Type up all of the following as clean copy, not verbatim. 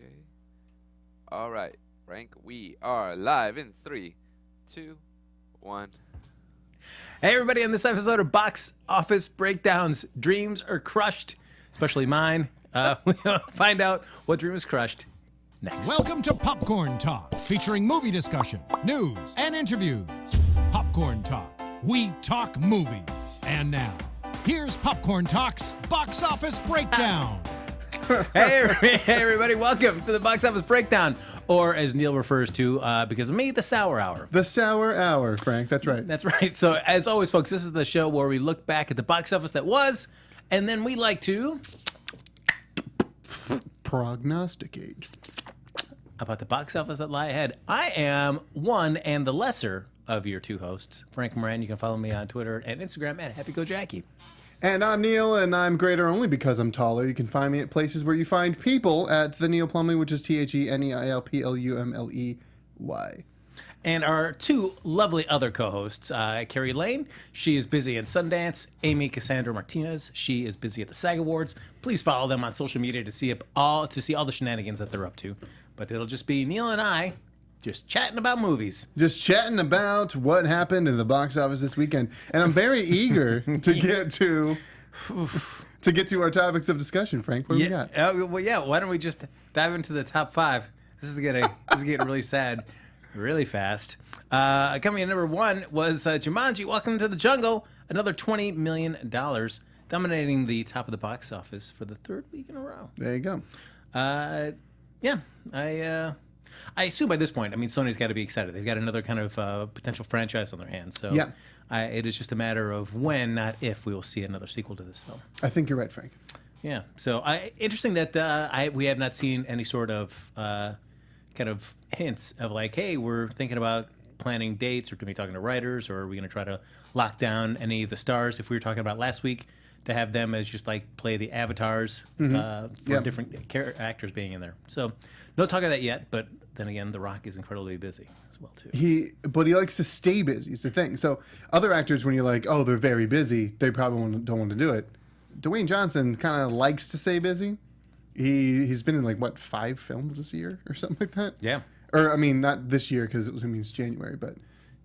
Okay. All right, Frank. We are live in 3, 2, 1. Hey, everybody, on this episode of Box Office Breakdowns, dreams are crushed, especially mine. We'll find out what dream is crushed next. Welcome to Popcorn Talk, featuring movie discussion, news, and interviews. Popcorn Talk. We talk movies. And now, here's Popcorn Talk's Box Office Breakdown. Hey, everybody, welcome to the Box Office Breakdown, or as Neil refers to, because of me, the Sour Hour. The Sour Hour, Frank. That's right. That's right. So, as always, folks, this is the show where we look back at the box office that was, and then we like to prognosticate about the box office that lie ahead. I am one and the lesser of your two hosts, Frank Moran. You can follow me on Twitter and Instagram at HappyGoJackie. And I'm Neil, and I'm greater only because I'm taller. You can find me at places where you find people at the Neil Plumley, which is TheNeilPlumley. And our two lovely other co-hosts, Kari Lane, she is busy in Sundance. Amy Cassandra Martinez, she is busy at the SAG Awards. Please follow them on social media to see all the shenanigans that they're up to. But it'll just be Neil and I just chatting about movies. Just chatting about what happened in the box office this weekend. And I'm very eager to get to our topics of discussion, Frank. What do we got? Why don't we just dive into the top five? This is getting really sad really fast. Coming in number one was Jumanji, Welcome to the Jungle, another $20 million, dominating the top of the box office for the third week in a row. There you go. I assume by this point, I mean, Sony's got to be excited. They've got another kind of potential franchise on their hands. So yeah. It is just a matter of when, not if, we will see another sequel to this film. I think you're right, Frank. Yeah. So interesting that we have not seen any sort of kind of hints of like, hey, we're thinking about planning dates, or going to be talking to writers, or are we going to try to lock down any of the stars, if we were talking about last week, to have them as just like play the avatars for different actors being in there. So no talk of that yet, but then again, The Rock is incredibly busy as well too. But he likes to stay busy, is the thing. So other actors, when you're like, oh, they're very busy, they probably don't want to do it. Dwayne Johnson kind of likes to stay busy. He's been in like, what, 5 films this year or something like that? Yeah. Or, I mean, not this year because it's January, but,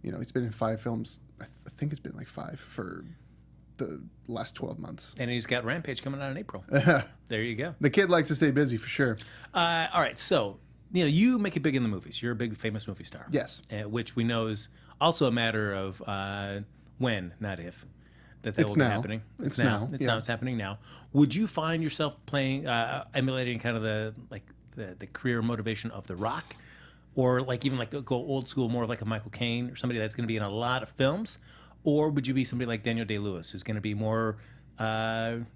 you know, he's been in 5 films. I think it's been like 5 for the last 12 months. And he's got Rampage coming out in April. There you go. The kid likes to stay busy for sure. All right, so Neil, you make it big in the movies. You're a big famous movie star. Yes. Which we know is also a matter of when, not if, that will be happening. It's now. It's happening now. Would you find yourself playing, emulating kind of the career motivation of The Rock, or like even like go old school, more of like a Michael Caine, or somebody that's going to be in a lot of films? Or would you be somebody like Daniel Day-Lewis, who's going to be more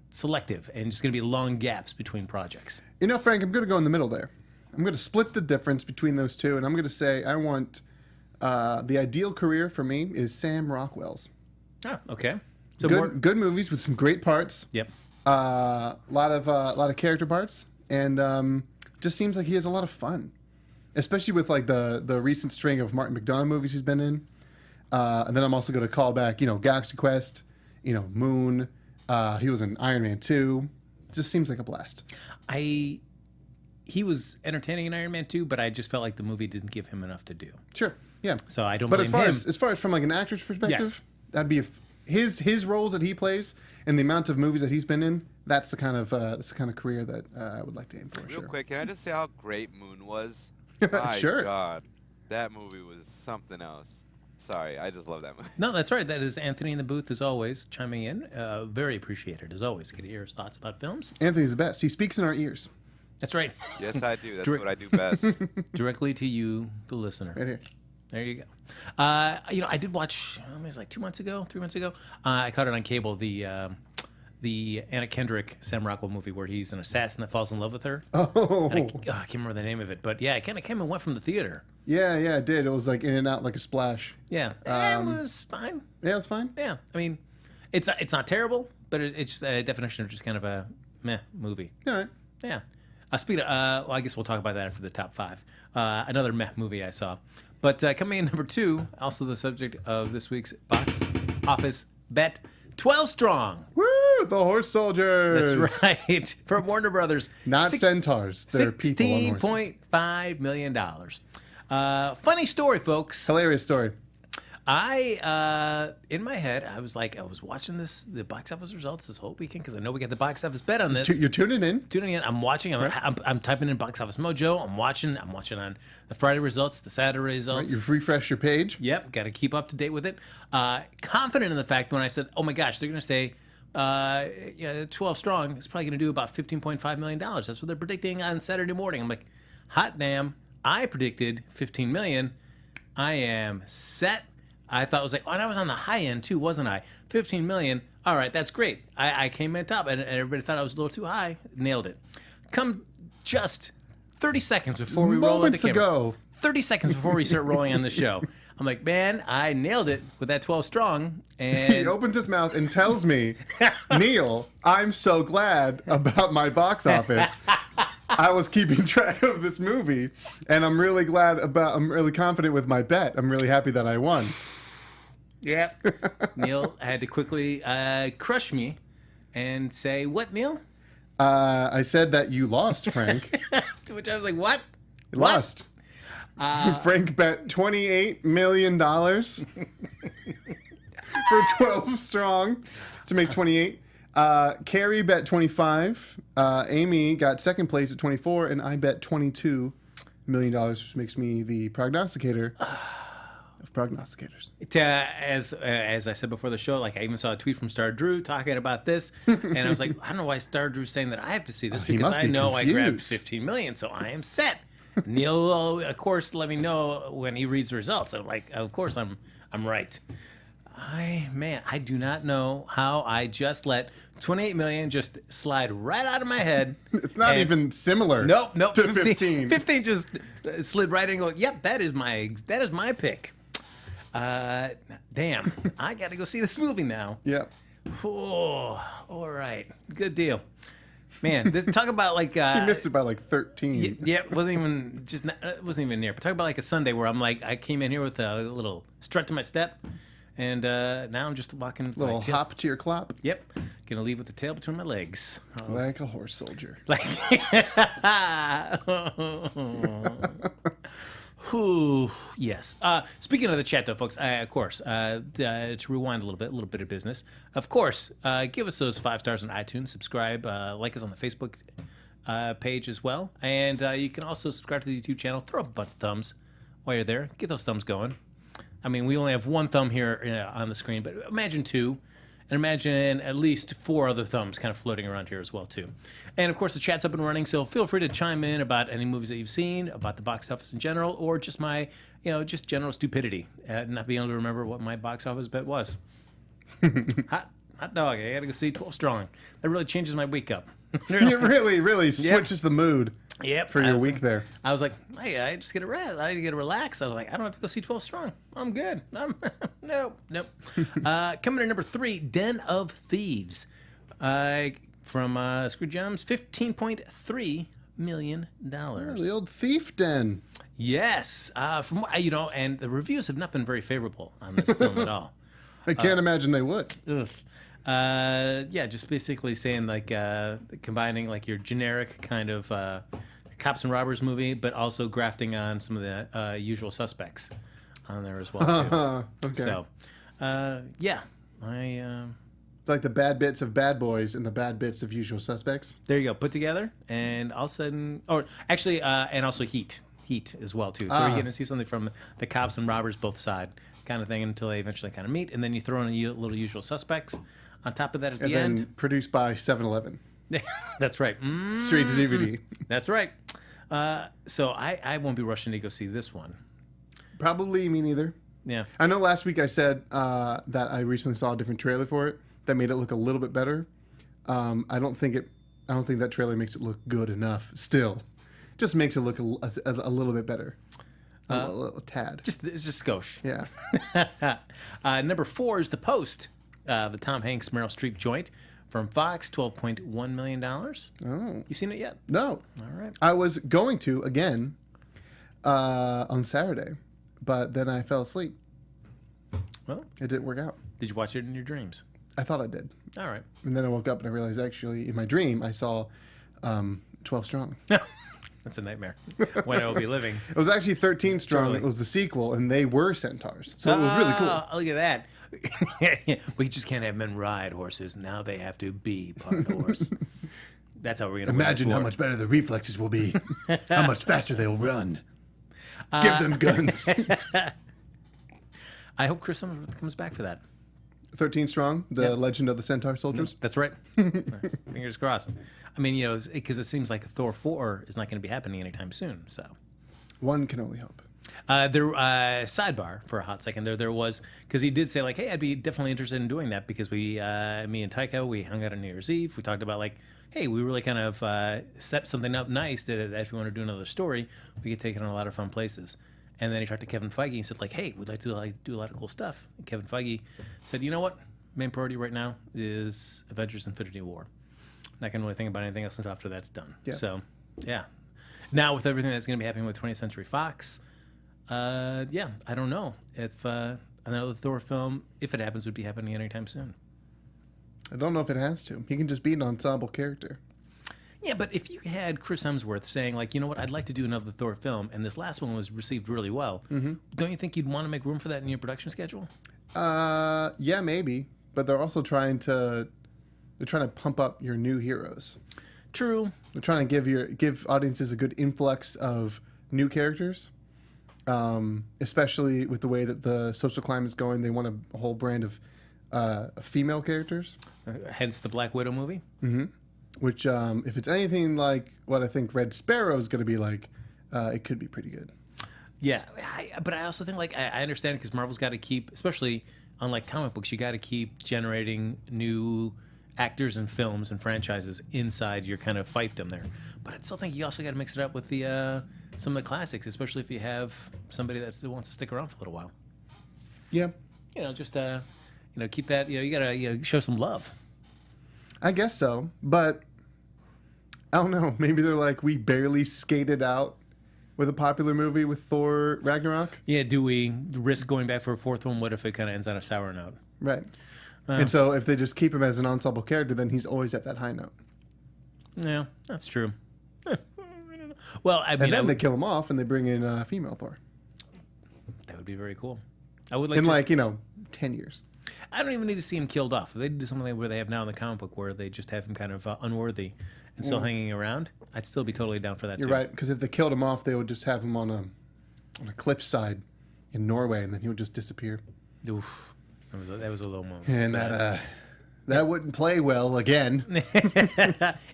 selective and just going to be long gaps between projects? You know, Frank, I'm going to go in the middle there. I'm going to split the difference between those two, and I'm going to say I want the ideal career for me is Sam Rockwell's. Oh, okay. So good movies with some great parts. Yep. A lot of character parts, and just seems like he has a lot of fun, especially with like the recent string of Martin McDonagh movies he's been in. And then I'm also going to call back, Galaxy Quest, Moon. He was in Iron Man 2. It just seems like a blast. He was entertaining in Iron Man 2, but I just felt like the movie didn't give him enough to do. Sure, yeah. So I don't blame him. But as far as from like an actor's perspective, yes. That'd be his roles that he plays and the amount of movies that he's been in. That's the kind of career that I would like to aim for. Real quick, can I just say how great Moon was? My Sure. God, that movie was something else. Sorry, I just love that movie. No, that's right. That is Anthony in the booth, as always, chiming in. Very appreciated, as always. Get to hear his thoughts about films. Anthony's the best. He speaks in our ears. That's right. Yes, I do. That's what I do best. Directly to you, the listener. Right here. There you go. I did watch, it was like 3 months ago. I caught it on cable, the Anna Kendrick, Sam Rockwell movie where he's an assassin that falls in love with her. Oh. I can't remember the name of it, but yeah, it kind of came and went from the theater. Yeah, it did. It was like in and out like a splash. Yeah, it was fine. Yeah, it was fine. Yeah, I mean, it's not terrible, but it's just a definition of just kind of a meh movie. All right. Yeah. Speaking of, I guess we'll talk about that after the top 5. Another meh movie I saw. But coming in number 2, also the subject of this week's box office bet, 12 Strong. Woo! Woo! The horse soldiers. That's right. From Warner Brothers. Not centaurs. They're people on horses. $16.5 million. Funny story, folks. Hilarious story. In my head, I was watching the box office results this whole weekend because I know we got the box office bet on this. You're tuning in? I'm watching. I'm typing in Box Office Mojo. I'm watching on the Friday results, the Saturday results. Right, you've refreshed your page? Yep, got to keep up to date with it. Confident in the fact when I said, oh my gosh, they're going to say 12 strong is probably going to do about $15.5 million. That's what they're predicting on Saturday morning. I'm like, hot damn. I predicted 15 million. I am set. I thought it was like, oh, and I was on the high end too, wasn't I? 15 million. All right, that's great. I came in top, and everybody thought I was a little too high. Nailed it. Come just 30 seconds before we roll on the camera. Ago. 30 seconds before we start rolling on the show. I'm like, man, I nailed it with that 12 strong. And he opens his mouth and tells me, Neil, I'm so glad about my box office. I was keeping track of this movie, and I'm really confident with my bet. I'm really happy that I won. Yeah. Neil had to quickly crush me and say, what, Neil? I said that you lost, Frank. To which I was like, what? You lost. Frank bet $28 million for 12 strong to make 28. Kari bet 25. Amy got second place at 24, and I bet $22 million, which makes me the prognosticator of prognosticators. As I said before the show, like I even saw a tweet from Star Drew talking about this, and I was like, I don't know why Star Drew's saying that I have to see this because I know confused. I grabbed 15 million, so I am set. Neil will, of course, let me know when he reads the results. I'm like, of course, I'm right. I do not know how I just let 28 million just slide right out of my head. It's not even similar. Nope. To 15. 15 just slid right in and go, yep, that is my pick. Damn, I got to go see this movie now. Yep. Oh, all right. Good deal. Man, talk about like you missed it by like 13. Yeah, it wasn't even near. But talk about like a Sunday where I'm like, I came in here with a little strut to my step, and now I'm just walking. Little hop to your clop. Yep, gonna leave with the tail between my legs. Like a horse soldier. Like. Ooh, yes. Speaking of the chat, though, folks, of course, to rewind a little bit of business. Of course, give us those 5 stars on iTunes. Subscribe, like us on the Facebook page as well, and you can also subscribe to the YouTube channel. Throw up a bunch of thumbs while you're there. Get those thumbs going. I mean, we only have 1 thumb here on the screen, but imagine 2. And imagine at least 4 other thumbs kind of floating around here as well, too. And, of course, the chat's up and running, so feel free to chime in about any movies that you've seen, about the box office in general, or just my, just general stupidity at not being able to remember what my box office bet was. Hot dog, I gotta go see 12 Strong. That really changes my week up. It really switches the mood. Yep. For your week there. I was like, hey, I just get a rest. I get to relax. I was like, I don't have to go see 12 Strong. I'm good. Nope. Coming in number 3, Den of Thieves. From Screwed Gems, $15.3 million. Oh, the old thief den. Yes. And the reviews have not been very favorable on this film at all. I can't imagine they would. Just basically saying like combining like your generic kind of cops and robbers movie, but also grafting on some of the usual suspects on there as well too. Okay. So, like the bad bits of Bad Boys and the bad bits of Usual Suspects. There you go, put together, and all of a sudden, and also Heat as well too. So you're going to see something from the cops and robbers both side kind of thing until they eventually kind of meet, and then you throw in a little Usual Suspects on top of that at the end. And then produced by 7-Eleven. That's right. Straight to DVD. That's right. So I won't be rushing to go see this one. Probably me neither. Yeah. I know last week I said that I recently saw a different trailer for it that made it look a little bit better. I don't think that trailer makes it look good enough still. Just makes it look a little bit better. A little tad. It's just skosh. Yeah. Number 4 is The Post, the Tom Hanks Meryl Streep joint from Fox, $12.1 million. Oh. You seen it yet? No. All right. I was going to again on Saturday, but then I fell asleep. Well, it didn't work out. Did you watch it in your dreams? I thought I did. All right. And then I woke up and I realized actually in my dream I saw 12 Strong. That's a nightmare. When I will be living. It was actually 13 Strong. Totally. It was the sequel, and they were centaurs. So it was really cool. Look at that. We just can't have men ride horses. Now they have to be part horse. That's how we're going to Imagine how much better the reflexes will be. How much faster they'll run. Give them guns. I hope Chris Hemsworth comes back for that. 13 Strong, the Legend of the Centaur Soldiers. That's right. Fingers crossed. I mean, because it seems like Thor 4 is not going to be happening anytime soon. So, one can only hope. Sidebar for a hot second. There was, because he did say like, hey, I'd be definitely interested in doing that because me and Taika, we hung out on New Year's Eve. We talked about like, hey, we really kind of set something up nice that if we want to do another story, we could take it on a lot of fun places. And then he talked to Kevin Feige and said like, hey, we'd like to do a lot of cool stuff. And Kevin Feige said, you know what? Main priority right now is Avengers: Infinity War. Not going to really think about anything else until after that's done. Yeah. So, yeah. Now with everything that's going to be happening with 20th Century Fox, I don't know if another Thor film, if it happens, would be happening anytime soon. I don't know if it has to. He can just be an ensemble character. Yeah, but if you had Chris Hemsworth saying, like, you know what, I'd like to do another Thor film, and this last one was received really well, don't you think you'd want to make room for that in your production schedule? Yeah, maybe. But they're also trying to pump up your new heroes. True. They're trying to give audiences a good influx of new characters. Especially with the way that the social climate is going, they want a whole brand of female characters. Hence the Black Widow movie. Mm-hmm. Which, if it's anything like what I think Red Sparrow is going to be like, it could be pretty good. Yeah, but I also think, like, I understand because Marvel's got to keep, especially unlike comic books, you got to keep generating new actors and films and franchises inside your kind of fiefdom there. But I still think you also got to mix it up with the some of the classics, especially if you have somebody that still wants to stick around for a little while. Yeah. Just keep that. You got to show some love. I guess so, but I don't know. Maybe they're like, we barely skated out with a popular movie with Thor Ragnarok. Yeah, do we risk going back for a fourth one? What if it kind of ends on a sour note? Right. And so if they just keep him as an ensemble character, then he's always at that high note. Yeah, that's true. Well, I mean, and then they kill him off and they bring in a female Thor. That would be very cool. I would like in 10 years. I don't even need to see him killed off. If they do something where they have now in the comic book where they just have him kind of unworthy and still hanging around, I'd still be totally down for that. You're right, because if they killed him off, they would just have him on a cliffside in Norway, and then he would just disappear. Oof, that was a low moment. And that wouldn't play well again.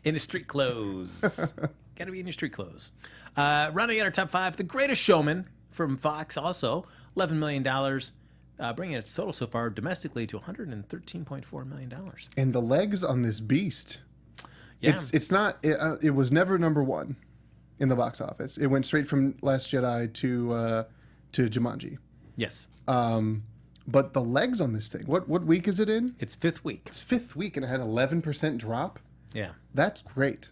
In his street clothes. Got to be in your street clothes. Rounding out our top 5, The Greatest Showman from Fox, also $11 million. Bringing its total so far domestically to $113.4 million. And the legs on this beast. Yeah. It's not. It was never number one in the box office. It went straight from Last Jedi to Jumanji. Yes. But the legs on this thing. What week is it in? It's 5th week. It's 5th week, and it had 11% drop. Yeah. That's great.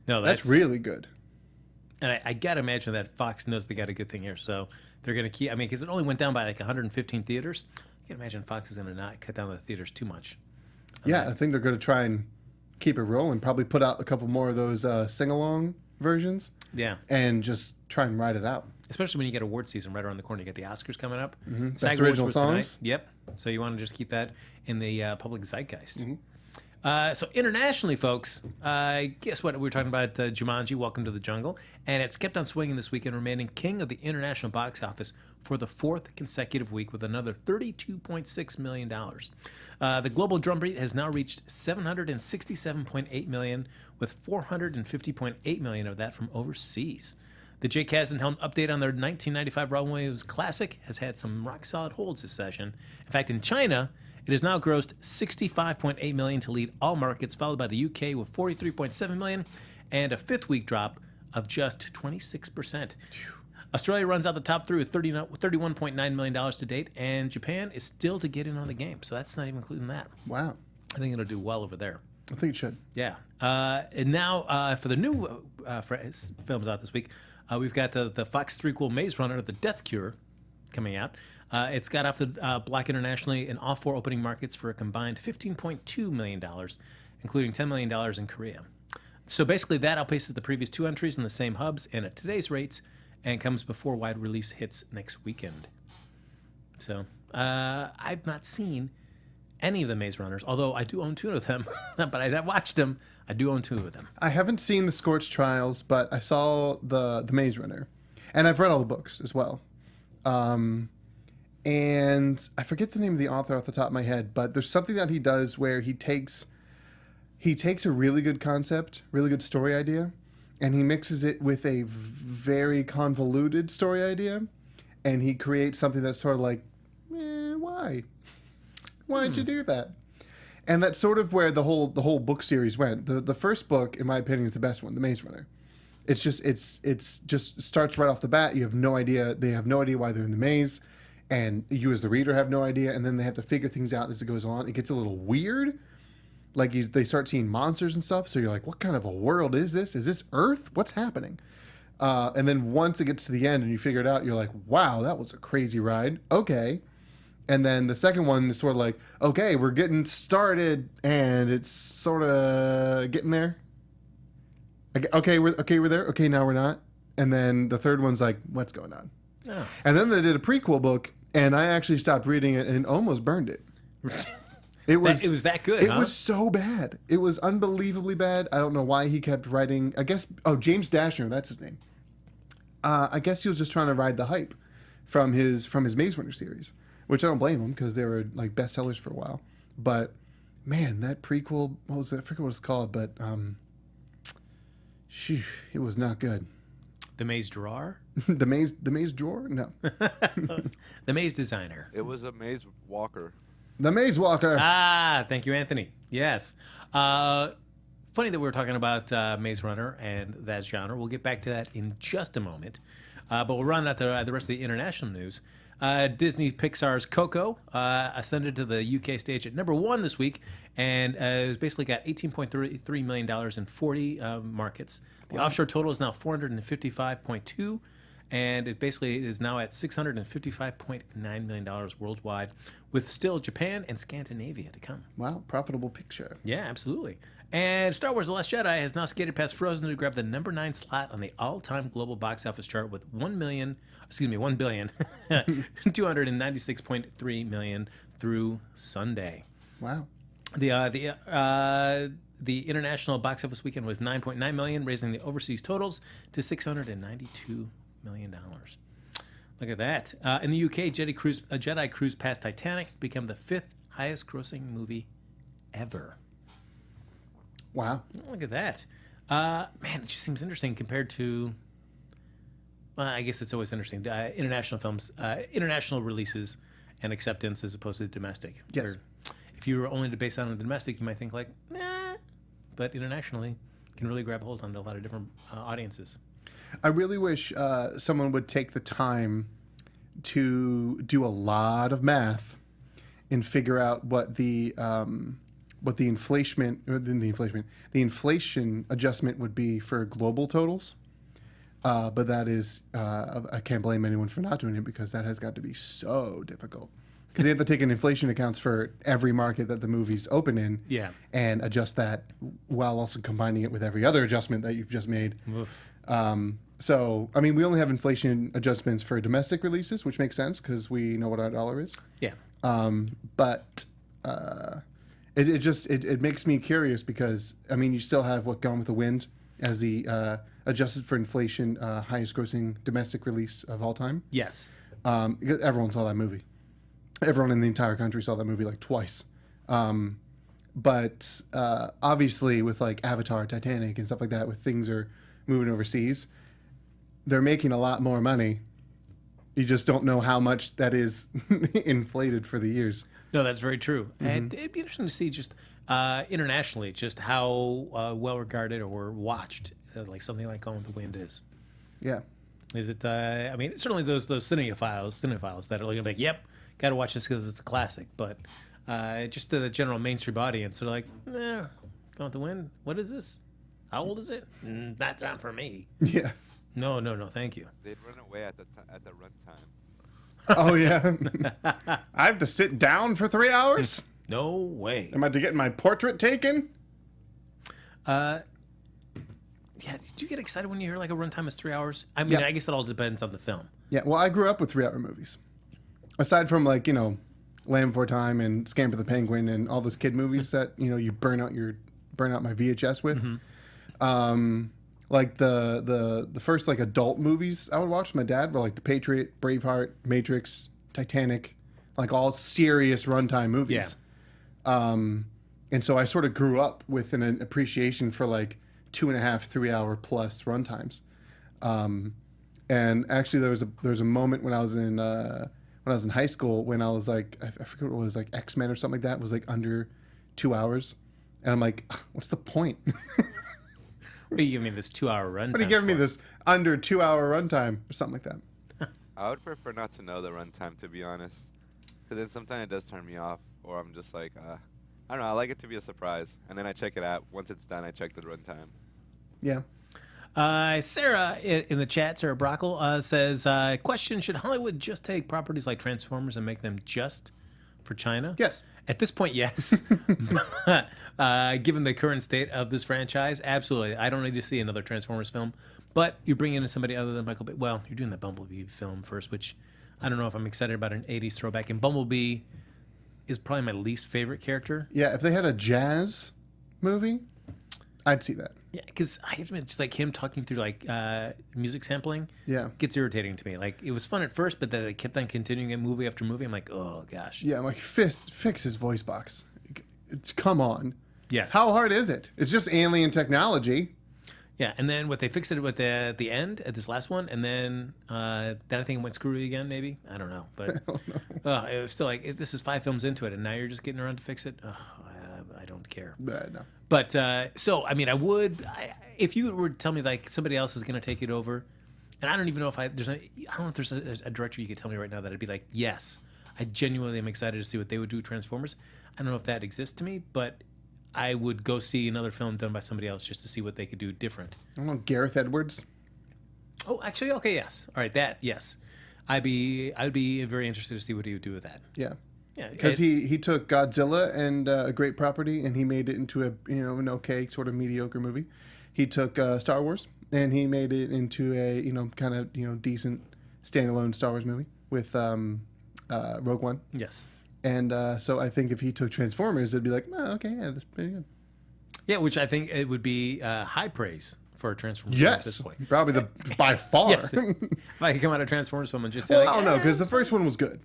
No, that's really good. And I got to imagine that Fox knows they got a good thing here, so they're going to keep. I mean, because it only went down by like 115 theaters. I can imagine Fox is going to not cut down the theaters too much. Yeah, I think they're going to try and keep it rolling. Probably put out a couple more of those sing-along versions. Yeah. And just try and ride it out. Especially when you get award season right around the corner. You get the Oscars coming up. Mm-hmm. That's original songs. Tonight. Yep. So you want to just keep that in the public zeitgeist. Mm-hmm. So internationally, folks, guess what? We were talking about Jumanji, Welcome to the Jungle, and it's kept on swinging this weekend, remaining king of the international box office for the 4th consecutive week with another $32.6 million. The global drumbeat has now reached $767.8 million, with $450.8 million of that from overseas. The Jake Kasdan helmed update on their 1995 Robin Williams classic has had some rock-solid holds this session. In fact, in China, it has now grossed $65.8 million to lead all markets, followed by the UK with $43.7 million and a 5th week drop of just 26%. Australia runs out the top 3 with $31.9 million to date, and Japan is still to get in on the game, so that's not even including that. Wow. I think it'll do well over there. I think it should. Yeah. And now for the new films out this week, we've got the Fox 3-quel Maze Runner, The Death Cure, coming out. It's got off the block internationally in all 4 opening markets for a combined $15.2 million, including $10 million in Korea. So basically, that outpaces the previous 2 entries in the same hubs and at today's rates, and comes before wide release hits next weekend. So I've not seen any of the Maze Runners, although I do own 2 of them. But I watched them. I do own 2 of them. I haven't seen the Scorch Trials, but I saw the Maze Runner, and I've read all the books as well. And I forget the name of the author off the top of my head, but there's something that he does where he takes a really good concept, really good story idea, and he mixes it with a very convoluted story idea, and he creates something that's sort of like, why? Why'd you do that? And that's sort of where the whole book series went. The first book, in my opinion, is the best one, The Maze Runner. It's just starts right off the bat. You have no idea. They have no idea why they're in the maze. And you as the reader have no idea, and then they have to figure things out as it goes on. It gets a little weird. Like they start seeing monsters and stuff, so you're like, what kind of a world is this? Is this Earth? What's happening? And then once it gets to the end and you figure it out, you're like, wow, that was a crazy ride. Okay. And then the second one is sort of like, okay, we're getting started, and it's sort of getting there. Okay, we're there. Okay, now we're not. And then the third one's like, what's going on? Oh. And then they did a prequel book, and I actually stopped reading it and almost burned it. It was that good. It was so bad. It was unbelievably bad. I don't know why he kept writing. I guess James Dashner, that's his name. I guess he was just trying to ride the hype from his Maze Runner series, which I don't blame him because they were like bestsellers for a while. But man, that prequel, what was it? I forget what it's called, but it was not good. The Maze Drawer? the Maze Drawer? No. The Maze Designer. It was a Maze Walker. The Maze Walker. Ah, thank you, Anthony. Yes. Funny that we were talking about Maze Runner and that genre. We'll get back to that in just a moment. But we'll run out the rest of the international news. Disney Pixar's Coco ascended to the UK stage at number 1 this week, and it's basically got $18.3 million in 40 markets. The offshore total is now 455.2, and it basically is now at $655.9 million worldwide, with still Japan and Scandinavia to come. Wow, profitable picture. Yeah, absolutely. And Star Wars The Last Jedi has now skated past Frozen to grab the number 9 slot on the all-time global box office chart with $1 billion, $296.3 million through Sunday. Wow. The international box office weekend was $9.9 million, raising the overseas totals to $692 million. Look at that. In the UK, Jedi Cruise past Titanic, became the 5th highest grossing movie ever. Wow. Look at that. Man, it just seems interesting compared to, I guess it's always interesting, international films, international releases and acceptance as opposed to domestic. Yes. Where if you were only to base that on the domestic, you might think like, nah. But internationally, can really grab a hold on a lot of different audiences. I really wish someone would take the time to do a lot of math and figure out what the inflation adjustment would be for global totals. But that is, I can't blame anyone for not doing it because that has got to be so difficult. Because they have to take in inflation accounts for every market that the movie's open in, and adjust that while also combining it with every other adjustment that you've just made. So, I mean, we only have inflation adjustments for domestic releases, which makes sense because we know what our dollar is. Yeah. But it makes me curious because, I mean, you still have Gone with the Wind as the adjusted for inflation highest grossing domestic release of all time. Yes. Because everyone saw that movie. Everyone in the entire country saw that movie like twice. But obviously with like Avatar, Titanic, and stuff like that, with things are moving overseas, they're making a lot more money. You just don't know how much that is inflated for the years. No, that's very true. Mm-hmm. And it'd be interesting to see just internationally, just how well regarded or watched like something like Gone with the Wind is. Yeah. Is it? I mean, certainly those cinephiles that are looking like, yep, got to watch this because it's a classic. But just to the general mainstream audience, they're like, nah, Gone with the Wind. What is this? How old is it? That's not for me. Yeah. No, thank you. They'd run away at the runtime. Oh, yeah. I have to sit down for 3 hours? No way. Am I to get my portrait taken? Yeah, do you get excited when you hear like a runtime is 3 hours? I mean, I guess it all depends on the film. Yeah, well, I grew up with 3-hour movies. Aside from, like, you know, Land Before Time and Scamper the Penguin and all those kid movies that, you know, you burn out my VHS with. Like the first like adult movies I would watch with my dad were like The Patriot, Braveheart, Matrix, Titanic, like all serious runtime movies. And so I sort of grew up with an appreciation for like 2.5, 3 hour plus runtimes. And actually there was a moment when I was in high school when I was like, I forget what it was, like X-Men or something like that. It was like under 2 hours. And I'm like, what's the point? What are you giving me this 2 hour runtime? What are you giving me this under 2 hour runtime or something like that? I would prefer not to know the runtime, to be honest. Because then sometimes it does turn me off, or I'm just like, I don't know, I like it to be a surprise. And then I check it out. Once it's done, I check the runtime. Yeah. Sarah in the chat, Sarah Brockle, says, question, should Hollywood just take properties like Transformers and make them just for China? Yes. At this point, yes. Given the current state of this franchise, absolutely. I don't need to see another Transformers film. But you're bringing in somebody other than Michael Bay. Well, you're doing the Bumblebee film first, which I don't know if I'm excited about an 80s throwback. And Bumblebee is probably my least favorite character. Yeah, if they had a jazz movie, I'd see that. Yeah, because I admit, just like him talking through like music sampling, gets irritating to me. Like it was fun at first, but then it kept on continuing in movie after movie. I'm like, oh gosh. Yeah, I'm like, fix his voice box. Come on. Yes. How hard is it? It's just alien technology. Yeah, and then what they fixed it with at the end at this last one, and then I think it went screwy again. Maybe I don't know, but it was still like this is 5 films into it, and now you're just getting around to fix it. I don't care. No. But so I mean, if you were to tell me like somebody else is going to take it over, and I don't even know if I don't know if there's a director you could tell me right now that I'd be like, yes, I genuinely am excited to see what they would do with Transformers. I don't know if that exists to me, but I would go see another film done by somebody else just to see what they could do different. I don't know, Gareth Edwards. Oh, actually, okay, yes. All right, that, yes. I'd be very interested to see what he would do with that. Yeah. Yeah, because he took Godzilla and a great property and he made it into an okay sort of mediocre movie. He took Star Wars and he made it into a kind of decent standalone Star Wars movie with Rogue One. Yes. And so I think if he took Transformers, it'd be like, oh, okay, yeah, that's pretty good. Yeah, which I think it would be high praise for a Transformers film at this point. Probably by far. Yes. If I could come out of Transformers film and just say, well, I don't know, because the first one was good.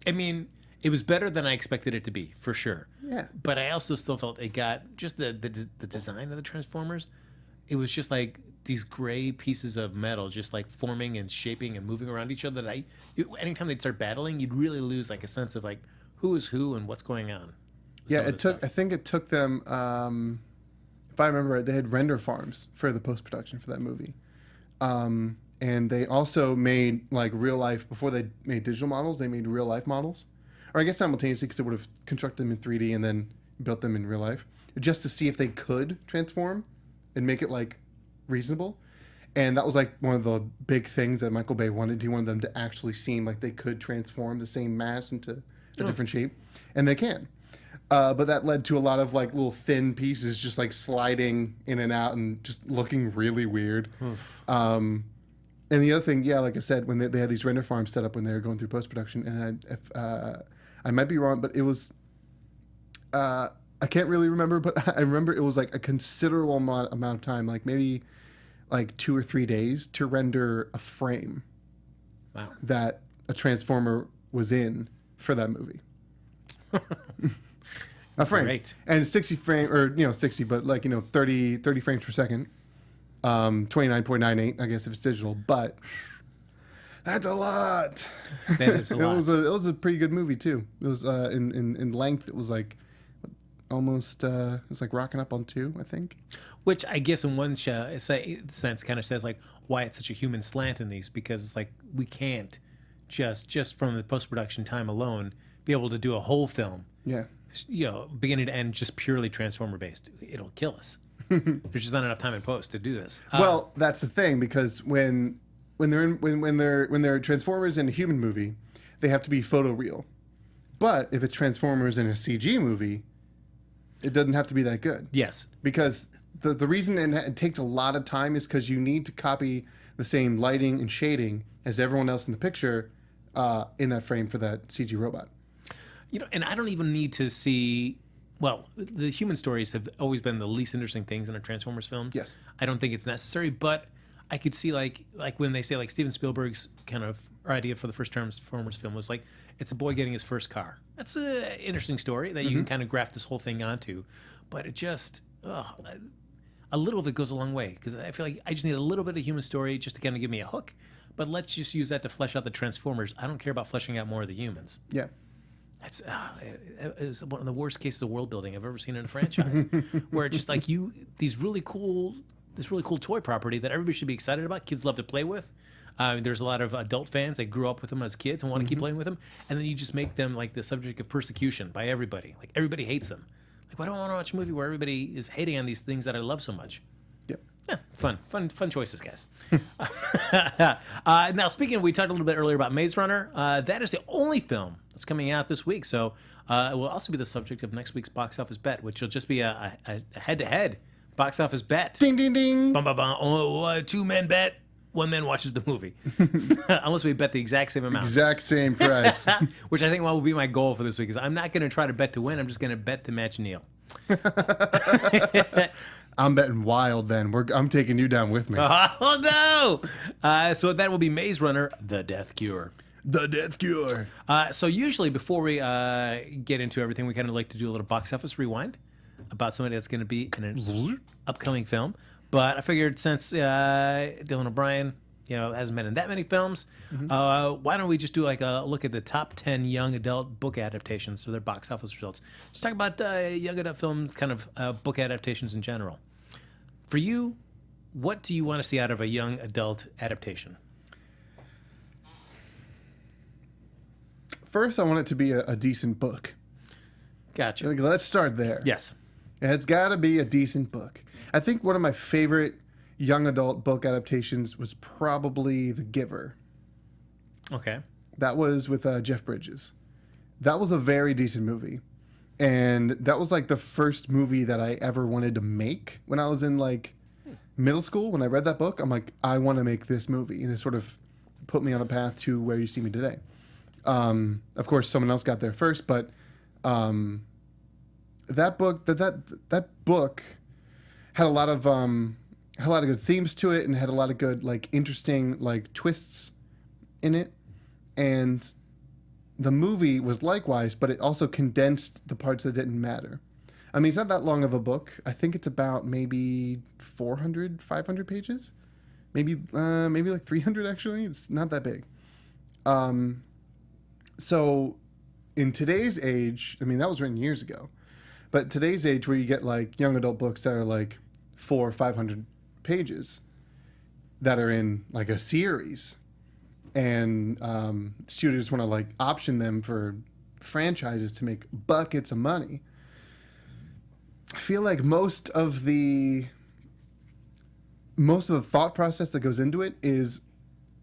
I mean, it was better than I expected it to be, for sure. Yeah. But I also still felt it got just the design of the Transformers. It was just like these gray pieces of metal just like forming and shaping and moving around each other. Anytime they'd start battling, you'd really lose like a sense of like who is who and what's going on. Yeah, I think it took them, if I remember right, they had render farms for the post-production for that movie. And they also made like real life, before they made digital models, they made real life models. Or I guess simultaneously, because they would have constructed them in 3D and then built them in real life, just to see if they could transform and make it like reasonable. And that was like one of the big things that Michael Bay wanted. He wanted them to actually seem like they could transform the same mass into a different shape. And they can. But that led to a lot of like little thin pieces just like sliding in and out and just looking really weird. And the other thing, yeah, like I said, when they had these render farms set up when they were going through post-production, and I might be wrong, but it was, I can't really remember, but I remember it was like a considerable amount of time, like maybe like 2 or 3 days to render a frame. Wow. That a Transformer was in for that movie. A frame. Great. And 60 frame, or 60, but like 30 frames per second. 29.98, I guess if it's digital, but that's a lot. That is a lot. It was a pretty good movie too. It was in length. It was like almost it's like rocking up on 2, I think. Which I guess in one sense kind of says like why it's such a human slant in these, because it's like we can't just from the post-production time alone be able to do a whole film. Yeah. Beginning to end just purely Transformer based. It'll kill us. There's just not enough time in post to do this. Well, that's the thing, because when when they're Transformers in a human movie, they have to be photoreal. But if it's Transformers in a CG movie, it doesn't have to be that good. Yes. Because the reason it takes a lot of time is because you need to copy the same lighting and shading as everyone else in the picture in that frame for that CG robot. And I don't even need to see... Well, the human stories have always been the least interesting things in a Transformers film. Yes. I don't think it's necessary, but I could see like when they say like Steven Spielberg's kind of idea for the first Transformers film was like, it's a boy getting his first car. That's an interesting story that you can kind of graft this whole thing onto. But it just... a little of it goes a long way, because I feel like I just need a little bit of human story just to kind of give me a hook. But let's just use that to flesh out the Transformers. I don't care about fleshing out more of the humans. Yeah. It's it was one of the worst cases of world building I've ever seen in a franchise, where it's just like this really cool toy property that everybody should be excited about. Kids love to play with. There's a lot of adult fans that grew up with them as kids and want to keep playing with them, and then you just make them like the subject of persecution by everybody. Like everybody hates them. Like, why don't I want to watch a movie where everybody is hating on these things that I love so much? Yep. Yeah, fun choices, guys. Now, speaking of, we talked a little bit earlier about Maze Runner. That is the only film that's coming out this week. So it will also be the subject of next week's box office bet, which will just be a head-to-head box office bet. Ding, ding, ding. Bum, bum, bum. Oh, two-man bet. One man watches the movie. Unless we bet the exact same amount. Exact same price. Which I think will be my goal for this week, is I'm not going to try to bet to win. I'm just going to bet to match Neil. I'm betting wild then. I'm taking you down with me. Oh, no! So that will be Maze Runner, The Death Cure. The Death Cure. So usually before we get into everything, we kind of like to do a little box office rewind about somebody that's going to be in an upcoming film. But I figured since Dylan O'Brien, hasn't been in that many films, why don't we just do like a look at the top 10 young adult book adaptations for their box office results? Let's talk about young adult films, kind of book adaptations in general. For you, what do you want to see out of a young adult adaptation? First, I want it to be a decent book. Gotcha. Let's start there. Yes. It's got to be a decent book. I think one of my favorite young adult book adaptations was probably The Giver. Okay. That was with Jeff Bridges. That was a very decent movie. And that was like the first movie that I ever wanted to make when I was in like middle school. When I read that book, I'm like, I want to make this movie. And it sort of put me on a path to where you see me today. Of course, someone else got there first, but that book had a lot of good themes to it, and had a lot of good, like, interesting, like, twists in it. And the movie was likewise, but it also condensed the parts that didn't matter. I mean, it's not that long of a book. I think it's about maybe 400, 500 pages. Maybe like 300, actually. It's not that big. So in today's age, I mean, that was written years ago. But today's age, where you get, like, young adult books that are, like, 400 or 500 pages that are in, like, a series, and studios want to, like, option them for franchises to make buckets of money. I feel like most of the thought process that goes into it is,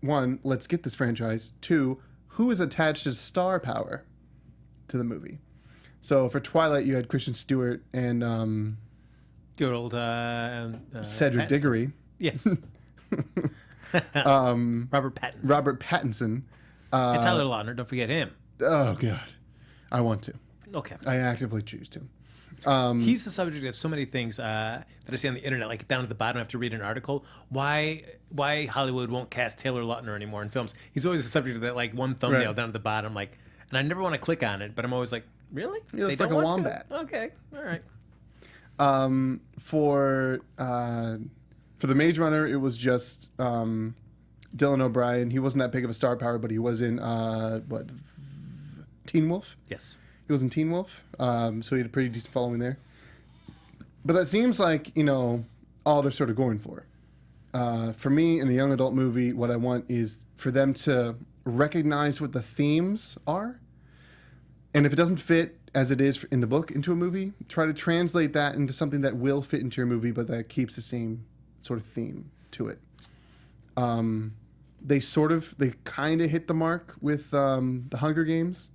one, let's get this franchise. Two, who is attached as star power to the movie? So for Twilight, you had Kristen Stewart and good old Cedric Diggory. Yes. Robert Pattinson. And Tyler Lautner. Don't forget him. Oh, God. I want to. Okay. I actively choose to. He's the subject of so many things that I see on the internet, like down at the bottom, I have to read an article. Why Hollywood won't cast Taylor Lautner anymore in films? He's always the subject of that, like, one thumbnail down at the bottom, like, and I never want to click on it, but I'm always like, really? Yeah, it's like a wombat. Okay, all right. For the Maze Runner, it was just Dylan O'Brien. He wasn't that big of a star power, but he was in Teen Wolf. Yes. He was in Teen Wolf, so he had a pretty decent following there. But that seems like, all they're sort of going for. For me, in a young adult movie, what I want is for them to recognize what the themes are. And if it doesn't fit as it is in the book into a movie, try to translate that into something that will fit into your movie, but that keeps the same sort of theme to it. they kind of hit the mark with the Hunger Games.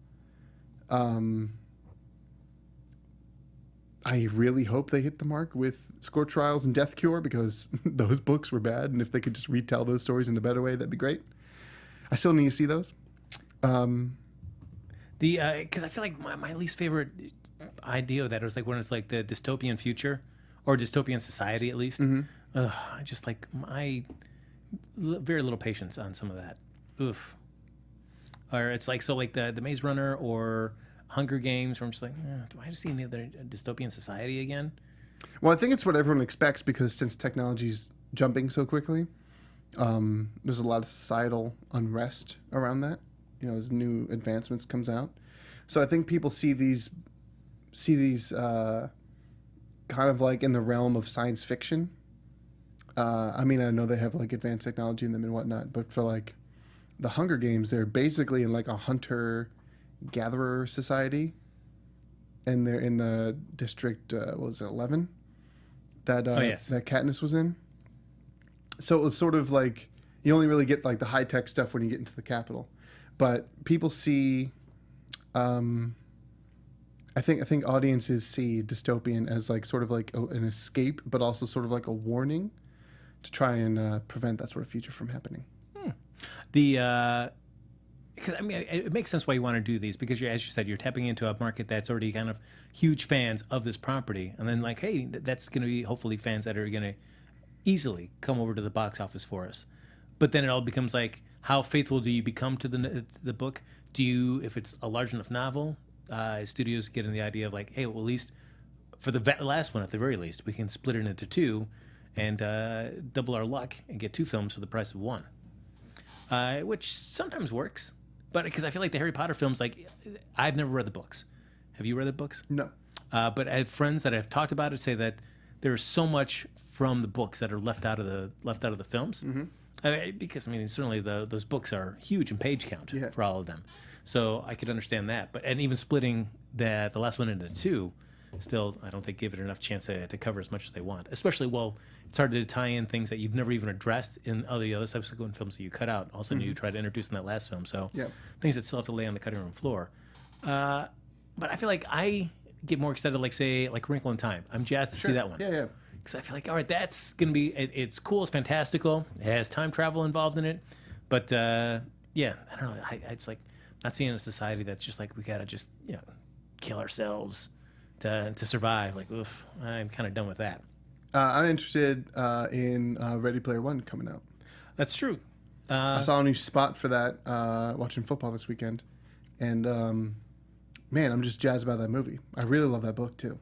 I really hope they hit the mark with Score Trials and Death Cure, because those books were bad, and if they could just retell those stories in a better way, that'd be great. I still need to see those. Because I feel like my least favorite idea of that was like when it's like the dystopian future or dystopian society, at least. I just like very little patience on some of that. Oof. Or it's like, so like the Maze Runner or Hunger Games, where I'm just like, do I have to see another dystopian society again? Well, I think it's what everyone expects, because since technology's jumping so quickly, there's a lot of societal unrest around that, as new advancements comes out. So I think people see these kind of like in the realm of science fiction. I mean, I know they have like advanced technology in them and whatnot, but for like the Hunger Games, they're basically in like a hunter-gatherer society, and they're in the district, what was it, 11? That Katniss was in. So it was sort of like, you only really get like the high-tech stuff when you get into the Capitol. But people see, I think audiences see dystopian as like sort of like an escape, but also sort of like a warning to try and prevent that sort of future from happening. Because I mean, it makes sense why you want to do these, because as you said, you're tapping into a market that's already kind of huge fans of this property, and then like, hey, that's going to be hopefully fans that are going to easily come over to the box office for us. But then it all becomes like, how faithful do you become to the book? Do you, if it's a large enough novel, studios get in the idea of like, hey, well, at least for the last one, at the very least, we can split it into two and double our luck and get two films for the price of one, which sometimes works. But because I feel like the Harry Potter films, like, I've never read the books. Have you read the books? No. But I have friends that have talked about it, say that there's so much from the books that are left out of the films. Because I mean, certainly those books are huge in page count for all of them, so I could understand that. But and even splitting the last one into two, still I don't think give it enough chance to cover as much as they want. Especially, it's hard to tie in things that you've never even addressed in all the other subsequent films that you cut out. Also, you try to introduce in that last film. So things that still have to lay on the cutting room floor. But I feel like I get more excited, like say like Wrinkle in Time. I'm jazzed to see that one. Yeah. Because I feel like, all right, that's going to be, it's cool, it's fantastical, it has time travel involved in it, but I don't know, it's like not seeing a society that's just like, we got to just, kill ourselves to survive. Like, oof, I'm kind of done with that. I'm interested in Ready Player One coming out. That's true. I saw a new spot for that watching football this weekend, and man, I'm just jazzed about that movie. I really love that book too.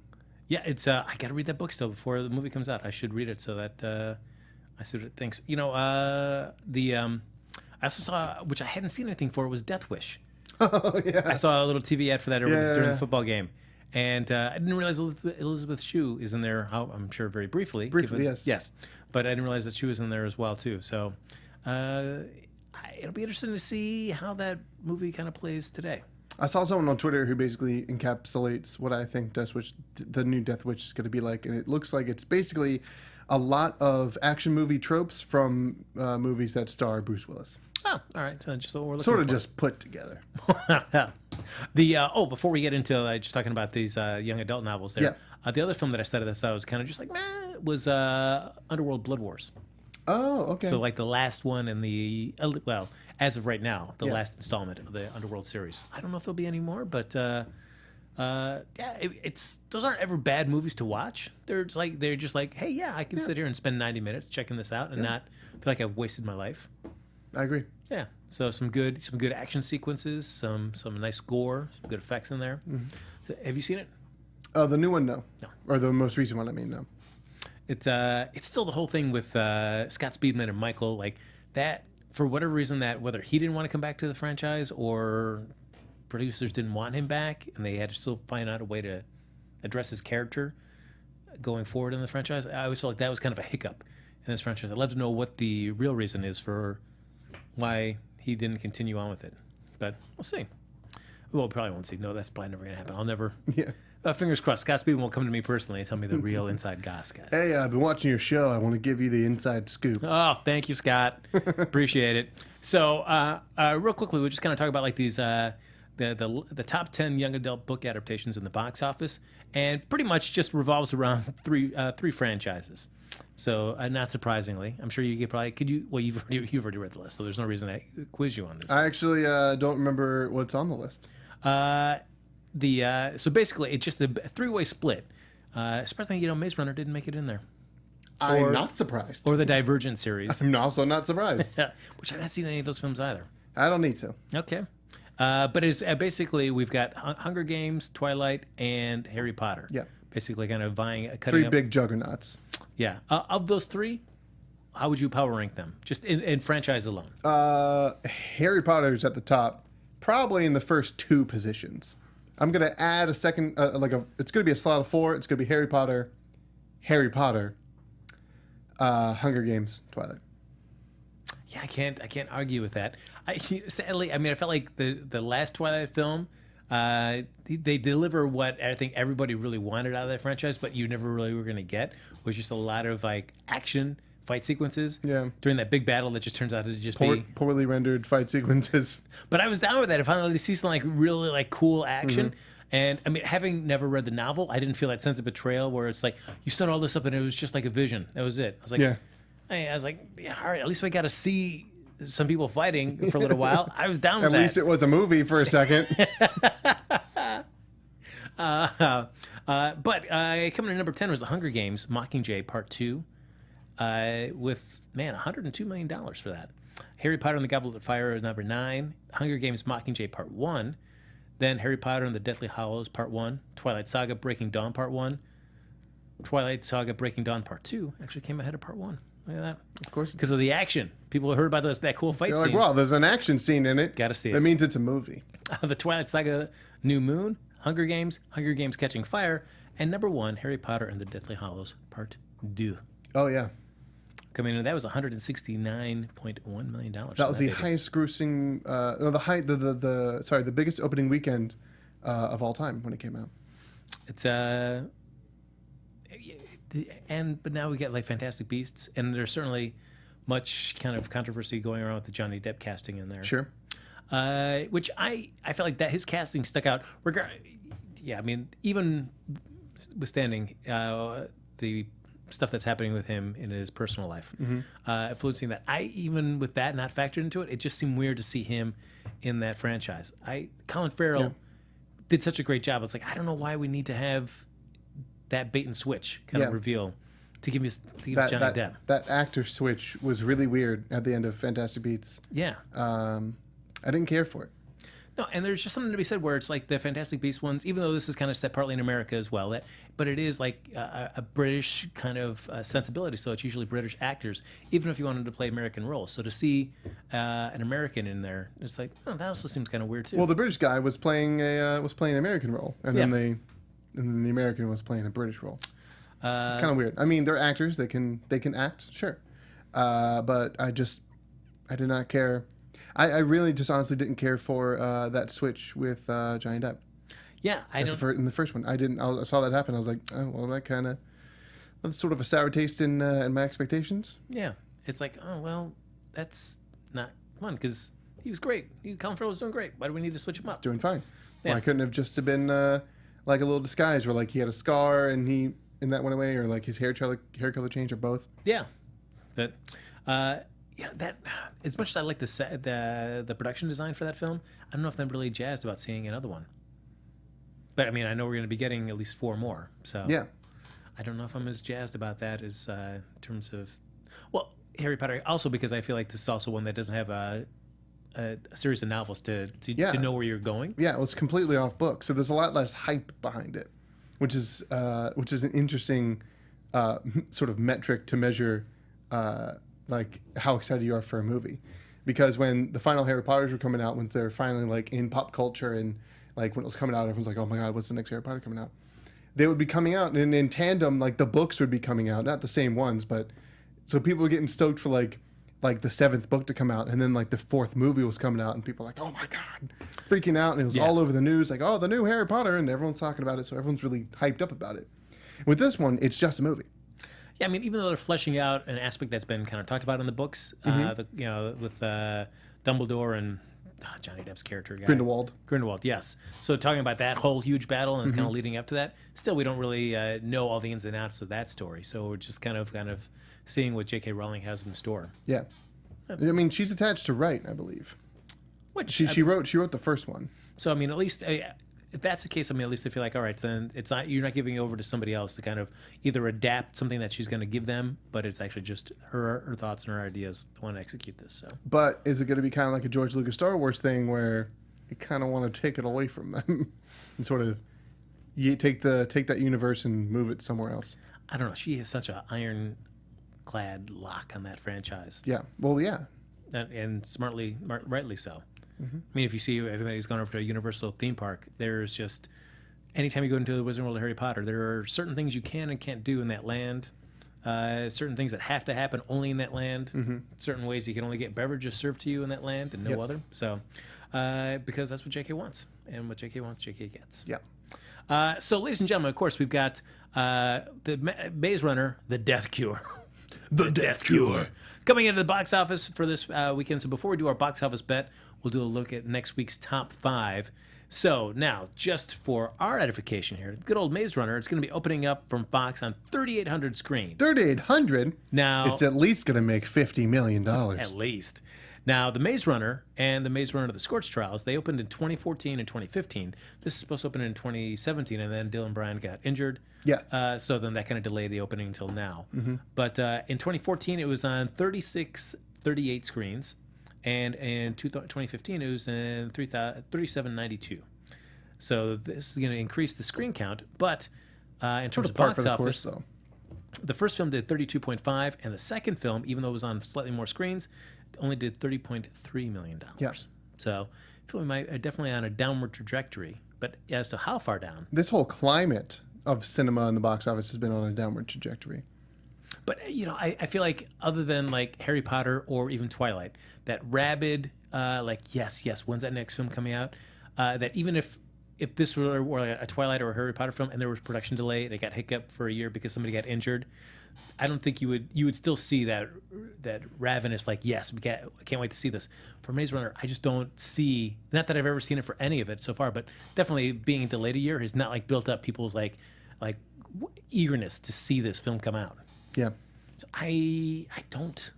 Yeah, it's. I got to read that book still before the movie comes out. I should read it so that I see what it thinks. I also saw, which I hadn't seen anything for, was Death Wish. Oh yeah. I saw a little TV ad for that during the football game, and I didn't realize Elizabeth Shue is in there. I'm sure very briefly. Yes, but I didn't realize that she was in there as well too. So it'll be interesting to see how that movie kind of plays today. I saw someone on Twitter who basically encapsulates what I think the new Death Wish is going to be like, and it looks like it's basically a lot of action movie tropes from movies that star Bruce Willis. Oh, all right. So just what we're looking sort of for. Just put together. Before we get into just talking about these young adult novels there, the other film that I started this out was kind of just like, was Underworld Blood Wars. Oh, okay. So like the last one in the, as of right now, the last installment of the Underworld series. I don't know if there'll be any more, but it's those aren't ever bad movies to watch. They're just like, hey, yeah, I can sit here and spend 90 minutes checking this out and not feel like I've wasted my life. I agree. Yeah. So some good action sequences, some nice gore, some good effects in there. Mm-hmm. So, have you seen it? The new one, no. Or the most recent one, I mean, no. It's still the whole thing with Scott Speedman and Michael, like that. For whatever reason, that whether he didn't want to come back to the franchise or producers didn't want him back, and they had to still find out a way to address his character going forward in the franchise. I always felt like that was kind of a hiccup in this franchise. I'd love to know what the real reason is for why he didn't continue on with it, but we'll see. Well, probably won't see. No, that's probably never going to happen. I'll never. Yeah. Fingers crossed. Scott Speedman will come to me personally and tell me the real inside goss, guys. Hey, I've been watching your show. I want to give you the inside scoop. Oh, thank you, Scott. Appreciate it. So, real quickly, we're just going to talk about like these the top 10 young adult book adaptations in the box office, and pretty much just revolves around three franchises. So, not surprisingly, I'm sure you've already read the list, so there's no reason to quiz you on this. I actually don't remember what's on the list. So basically, it's just a three-way split. Surprisingly, Maze Runner didn't make it in there. I'm not surprised. Or the Divergent series. I'm also not surprised. Which I've not seen any of those films either. I don't need to. Okay. But it's basically, we've got Hunger Games, Twilight, and Harry Potter. Yeah. Basically kind of cutting three up. big juggernauts. Yeah. Of those three, how would you power rank them? Just in franchise alone. Harry Potter's at the top, probably in the first two positions. I'm going to add a second, it's going to be a slot of 4. It's going to be Harry Potter, Hunger Games, Twilight. Yeah, I can't argue with that. Sadly, I felt like the last Twilight film, they deliver what I think everybody really wanted out of that franchise, but you never really were going to get, was just a lot of like action fight sequences during that big battle that just turns out to just be poorly rendered fight sequences. But I was down with that. I finally to see some like really like cool action. And having never read the novel, I didn't feel that sense of betrayal where it's like you set all this up and it was just like a vision. That was it. I was like, all right, at least I got to see some people fighting for a little while. I was down with that. At least it was a movie for a second. But coming in number 10 was The Hunger Games Mockingjay Part 2. With $102 million for that. Harry Potter and the Goblet of Fire is number 9. Hunger Games Mockingjay Part 1. Then Harry Potter and the Deathly Hallows Part 1. Twilight Saga Breaking Dawn Part 1. Twilight Saga Breaking Dawn Part 2 actually came ahead of Part 1. Look at that. Of course. Because of the action. People heard about that cool fight They're scene. like, wow, there's an action scene in it. Gotta see it. That means it's a movie. The Twilight Saga New Moon. Hunger Games Catching Fire. And number 1, Harry Potter and the Deathly Hallows Part 2. Oh, yeah. Coming in, that was $169.1 million. That was the highest grossing, the biggest opening weekend of all time when it came out. It's but now we get like Fantastic Beasts, and there's certainly much kind of controversy going around with the Johnny Depp casting in there. Sure. Which I felt like that his casting stuck out. Even withstanding the stuff that's happening with him in his personal life, influencing that. Even with that not factored into it, it just seemed weird to see him in that franchise. Colin Farrell did such a great job. It's like, I don't know why we need to have that bait and switch kind of reveal to give us Johnny Depp. That actor switch was really weird at the end of Fantastic Beasts. Yeah. I didn't care for it. No, and there's just something to be said where it's like the Fantastic Beasts ones, even though this is kind of set partly in America as well, but it is like a British kind of sensibility, so it's usually British actors, even if you wanted to play American roles. So to see an American in there, it's like, that also seems kind of weird too. Well, the British guy was playing an American role, and then the American was playing a British role. It's kind of weird. I mean, they're actors; they can act, sure, but I did not care. I really just honestly didn't care for that switch with Johnny Depp. Yeah, in the first one, I didn't. I saw that happen. I was like, oh well, that's sort of a sour taste in my expectations. Yeah, it's like, oh well, that's not fun because he was great. Colin Farrell was doing great. Why do we need to switch him up? Doing fine. Yeah. Why couldn't it have just been like a little disguise where like he had a scar and that went away, or like his hair color changed, or both? Yeah, but. That as much as I like the production design for that film, I don't know if I'm really jazzed about seeing another one. But I mean, I know we're going to be getting at least 4 more, so yeah, I don't know if I'm as jazzed about that as in terms of Harry Potter. Also, because I feel like this is also one that doesn't have a series of novels to know where you're going. Yeah, well, it's completely off book, so there's a lot less hype behind it, which is an interesting sort of metric to measure. Like how excited you are for a movie, because when the final Harry Potters were coming out, when they're finally like in pop culture and like when it was coming out, everyone's like, oh my god, what's the next Harry Potter coming out? They would be coming out, and in tandem, like the books would be coming out, not the same ones, but so people were getting stoked for like like the 7th book to come out, and then like the 4th movie was coming out, and people were like, oh my God, freaking out. And it was all over the news, like, oh, the new Harry Potter, and everyone's talking about it. So everyone's really hyped up about it. With this one, it's just a movie. Yeah, I mean, even though they're fleshing out an aspect that's been kind of talked about in the books, with Dumbledore and Johnny Depp's character guy. Grindelwald, yes. So talking about that whole huge battle and it's kind of leading up to that, still we don't really know all the ins and outs of that story. So we're just kind of seeing what J.K. Rowling has in store. Yeah. I mean, she's attached to Wright, I believe. Which she wrote the first one. So I mean, at least if that's the case, I mean, at least I feel like, all right, then it's not, you're not giving it over to somebody else to kind of either adapt something that she's going to give them, but it's actually just her thoughts and her ideas want to execute this. So, but is it going to be kind of like a George Lucas Star Wars thing where you kind of want to take it away from them and sort of take that universe and move it somewhere else? I don't know. She has such an ironclad lock on that franchise. Yeah. Well, yeah. And rightly so. Mm-hmm. I mean, if you see everybody who's gone over to a Universal theme park, there's just, anytime you go into the Wizarding World of Harry Potter, there are certain things you can and can't do in that land, certain things that have to happen only in that land, certain ways you can only get beverages served to you in that land and no other. So, because that's what JK wants, and what JK wants, JK gets. Yeah. So, ladies and gentlemen, of course, we've got the Maze Runner, The Death Cure. The Death Cure. Coming into the box office for this weekend. So before we do our box office bet, we'll do a look at next week's top 5. So now, just for our edification here, good old Maze Runner, it's going to be opening up from Fox on 3,800 screens. 3,800? Now, it's at least going to make $50 million. At least. Now, the Maze Runner and the Maze Runner of the Scorch Trials, they opened in 2014 and 2015. This is supposed to open in 2017, and then Dylan Bryan got injured. Yeah. So then that kind of delayed the opening until now. Mm-hmm. But in 2014, it was on 38 screens. And in 2015, it was in 3792. So this is going to increase the screen count. But in terms of box office, the first film did 32.5, and the second film, even though it was on slightly more screens, only did $30.3 million. Yeah. So I feel we might definitely on a downward trajectory. But as to how far down? This whole climate of cinema in the box office has been on a downward trajectory. But, you know, I feel like other than like Harry Potter or even Twilight, that rabid, yes, when's that next film coming out? That even if this were a Twilight or a Harry Potter film and there was production delay, they got hiccup for a year because somebody got injured, I don't think you would still see that ravenous, like, yes, I can't wait to see this. For Maze Runner, I just don't see, not that I've ever seen it for any of it so far, but definitely being delayed a year has not like built up people's like eagerness to see this film come out. Yeah. So I don't.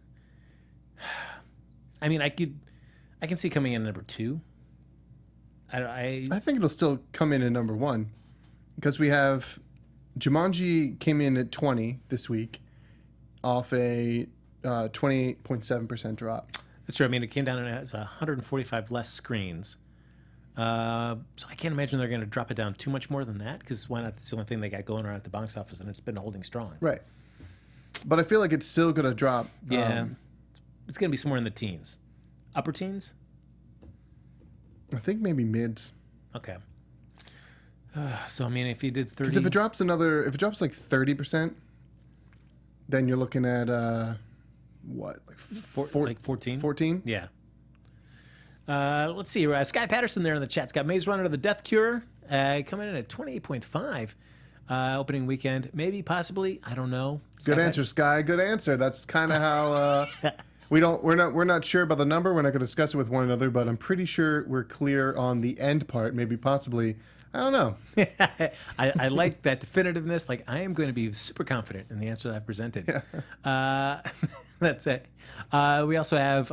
I mean, I can see coming in number 2. I think it'll still come in at number 1 because we have Jumanji came in at 20 this week off a 28.7% drop. That's true. I mean, it came down and it has 145 less screens. So I can't imagine they're going to drop it down too much more than that because why not? That's the only thing they got going on at the box office, and it's been holding strong. Right. But I feel like it's still going to drop. Yeah. It's going to be somewhere in the teens. Upper teens? I think maybe mids. Okay. So, I mean, if you did 30... Because if it drops like 30%, then you're looking at, what? Like 14? 14? Yeah. Let's see. Sky Patterson there in the chat's got Maze Runner to the Death Cure coming in at 28.5. Opening weekend, maybe, possibly, I don't know. Good answer, Sky. Good answer. That's kind of how we're not sure about the number. We're not going to discuss it with one another, but I'm pretty sure we're clear on the end part. Maybe, possibly, I don't know. I like that definitiveness. Like, I am going to be super confident in the answer that I've presented. Yeah. That's it. We also have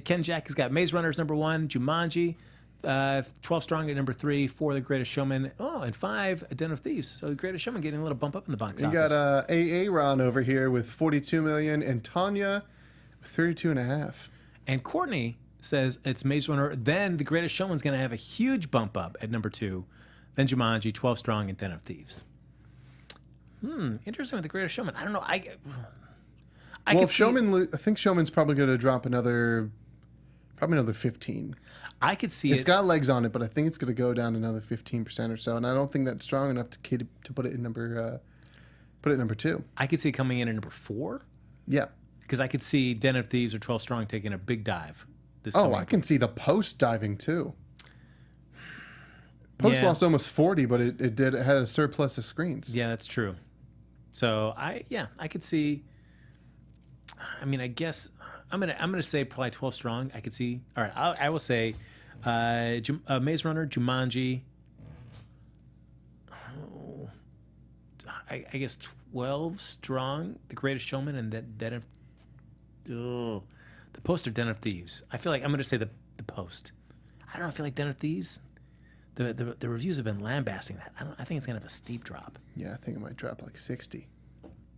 Ken Jack has got Maze Runners number 1, Jumanji. 12 strong at number 3, 4 The Greatest Showman, and 5 A Den of Thieves. So The Greatest Showman getting a little bump up in the box office. You got AA Ron over here with 42 million and Tanya with 32.5. And Courtney says it's Maze Runner, then The Greatest Showman's going to have a huge bump up at number 2, then Jumanji, 12 strong and Den of Thieves. Interesting with The Greatest Showman. I don't know. I think Showman's probably going to drop another 15. I could see it's got legs on it, but I think it's going to go down another 15% or so, and I don't think that's strong enough to put it in number 2. I could see it coming in at number 4. Yeah. Because I could see Den of Thieves or 12 Strong taking a big dive. I can see the Post diving too. Post lost almost 40, but it had a surplus of screens. Yeah, that's true. So I could see. I mean, I guess I'm gonna say probably 12 Strong. I could see. All right, I will say, Maze Runner, Jumanji. Oh, I guess 12 Strong, The Greatest Showman, and Den of. The Post or Den of Thieves. I feel like I'm gonna say the Post. I don't know. I feel like Den of Thieves. The reviews have been lambasting that. I think it's gonna have a steep drop. Yeah, I think it might drop like 60,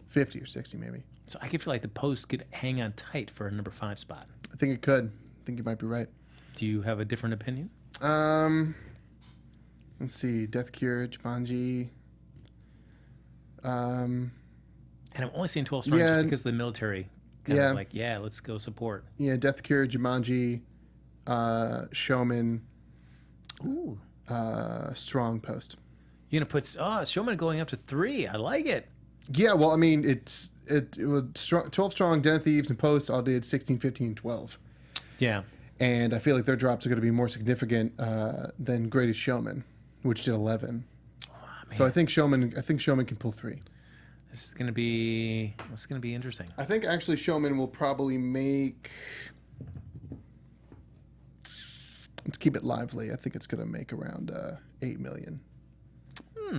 50 or 60 maybe. So I could feel like the Post could hang on tight for a number 5 spot. I think it could. I think you might be right. Do you have a different opinion? Let's see. Death Cure, Jumanji. And I'm only saying 12 Strong just because of the military. Kind of like, let's go support. Yeah, Death Cure, Jumanji, Showman. Ooh. Strong Post. You're gonna put Showman going up to 3. I like it. Yeah, well, I mean, it was 12 Strong, Den of Thieves, and Post all did 16, 15, 12. Yeah. And I feel like their drops are going to be more significant than Greatest Showman, which did 11. Oh, so I think Showman can pull 3. This is gonna be interesting. I think actually Showman will probably make. Let's keep it lively. I think it's gonna make around 8 million.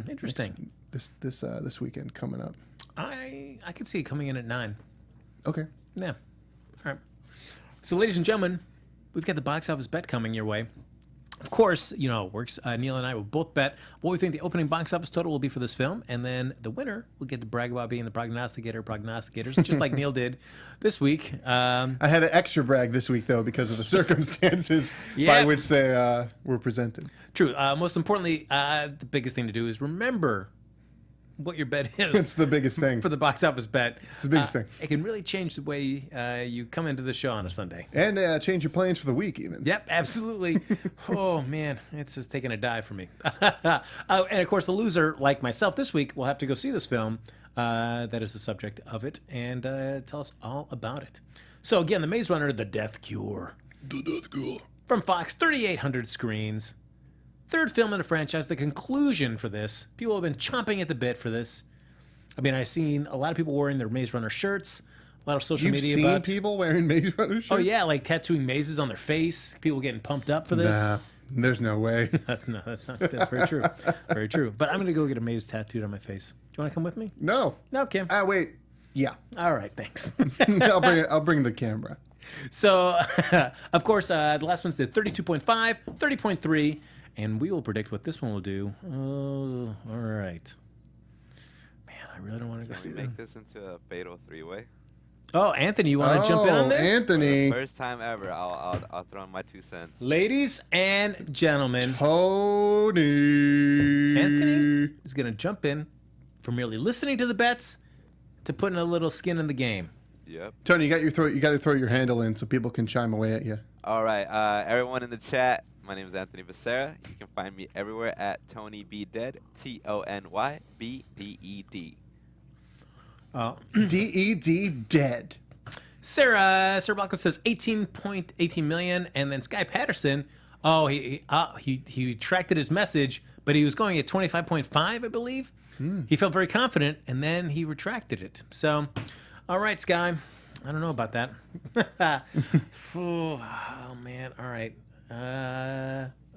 Interesting. This weekend coming up. I could see it coming in at 9. Okay. Yeah. All right. So, ladies and gentlemen, we've got the box office bet coming your way. Of course, you know how it works. Neil and I will both bet what we think the opening box office total will be for this film, and then the winner will get to brag about being the prognosticators, just like Neil did this week. I had an extra brag this week, though, because of the circumstances by which they were presented. True. Most importantly, the biggest thing to do is remember what your bet is. It's the biggest thing. For the box office bet. It's the biggest thing. It can really change the way you come into the show on a Sunday. And change your plans for the week, even. Yep, absolutely. Oh, man. It's just taking a dive for me. And, of course, the loser, like myself this week, will have to go see this film that is the subject of it and tell us all about it. So, again, The Maze Runner, The Death Cure. The Death Cure. From Fox, 3,800 screens. Third film in the franchise, the conclusion for this. People have been chomping at the bit for this. I mean, I've seen a lot of people wearing their Maze Runner shirts, a lot of social media. You've seen people wearing Maze Runner shirts? Oh, yeah, like tattooing mazes on their face. People getting pumped up for this. Nah, there's no way. That's very true. Very true. But I'm going to go get a maze tattooed on my face. Do you want to come with me? No. No, Kim. Wait. Yeah. All right, thanks. I'll bring the camera. So, of course, the last one's did 32.5, 30.3. And we will predict what this one will do. Oh, all right. Man, I really don't want to go see Can we make this into a fatal 3-way? Oh, Anthony, you want to jump in on this? Anthony. First time ever. I'll throw in my 2 cents. Ladies and gentlemen, Tony. Anthony is going to jump in from merely listening to the bets to putting a little skin in the game. Yep. Tony, you got to throw your handle in so people can chime away at you. All right. Everyone in the chat. My name is Anthony Becerra. You can find me everywhere at Tony B Dead, TonyBDED. DED dead. Sarah Blanco says 18.18 million, and then Sky Patterson. Oh, he retracted his message, but he was going at 25.5, I believe. He felt very confident, and then he retracted it. So, all right, Sky. I don't know about that. Oh man. All right.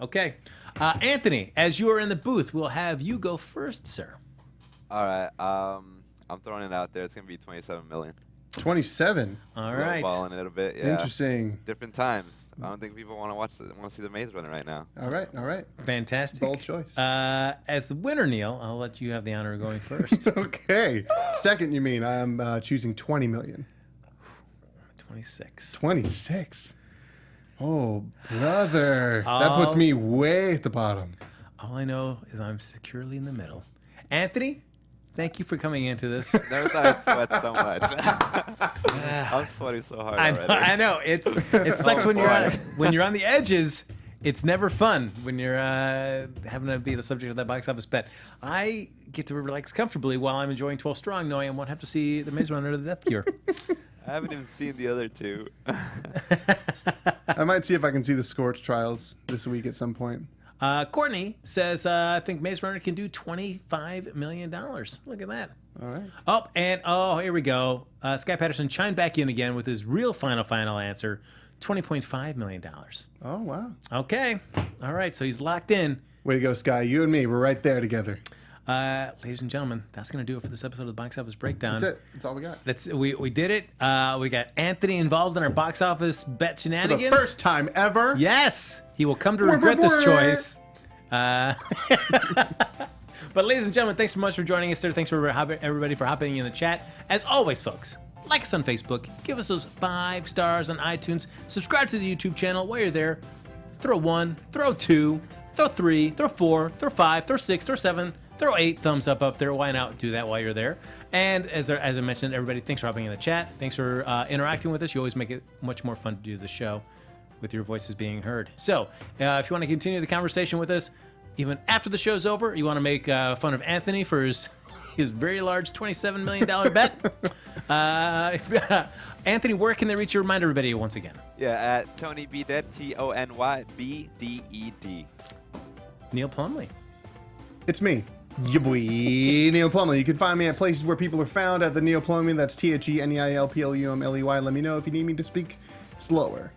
Okay. Anthony, as you are in the booth, we'll have you go first, sir. All right. I'm throwing it out there. It's gonna be 27 million. 27. All right. Balling it a bit. Yeah. Interesting. Different times. I don't think people want to see the Maze Runner right now. All right. Fantastic. Bold choice. As the winner, Neil, I'll let you have the honor of going first. Okay. Second, you mean I'm choosing 20 million. 26. 26. Oh, brother. That puts me way at the bottom. All I know is I'm securely in the middle. Anthony, thank you for coming into this. Never thought I'd sweat so much. I'm sweating so hard already. I know. It sucks when you're on the edges. It's never fun when you're having to be the subject of that box office bet. I get to relax comfortably while I'm enjoying 12 Strong, knowing I won't have to see The Maze Runner or The Death Cure. I haven't even seen the other two. I might see if I can see the Scorch Trials this week at some point. Courtney says, I think Maze Runner can do $25 million. Look at that. All right. Here we go. Sky Patterson chimed back in again with his real final answer, $20.5 million. Oh, wow. Okay. All right, so he's locked in. Way to go, Sky. You and me, we're right there together. Ladies and gentlemen, that's going to do it for this episode of the Box Office Breakdown. That's it. That's all we got. We did it. We got Anthony involved in our box office bet shenanigans. For the first time ever. Yes. He will come to regret this choice. But ladies and gentlemen, thanks so much for joining us there. Thanks for everybody for hopping in the chat. As always, folks, like us on Facebook. Give us those 5 stars on iTunes. Subscribe to the YouTube channel. While you're there, throw 1, throw 2, throw 3, throw 4, throw 5, throw 6, throw 7, throw 8 thumbs up there. Why not do that while you're there? And as I mentioned, everybody, thanks for hopping in the chat. Thanks for interacting with us. You always make it much more fun to do the show with your voices being heard. So if you want to continue the conversation with us, even after the show's over, you want to make fun of Anthony for his very large $27 million bet. Anthony, where can they reach you? Remind everybody once again. Yeah, at Tony B Dead, TonyBDED. Neil Plumley. It's me, your boy, Neil Plumley. You can find me at places where people are found at the Neil Plumley. That's TheNeilPlumley. Let me know if you need me to speak slower.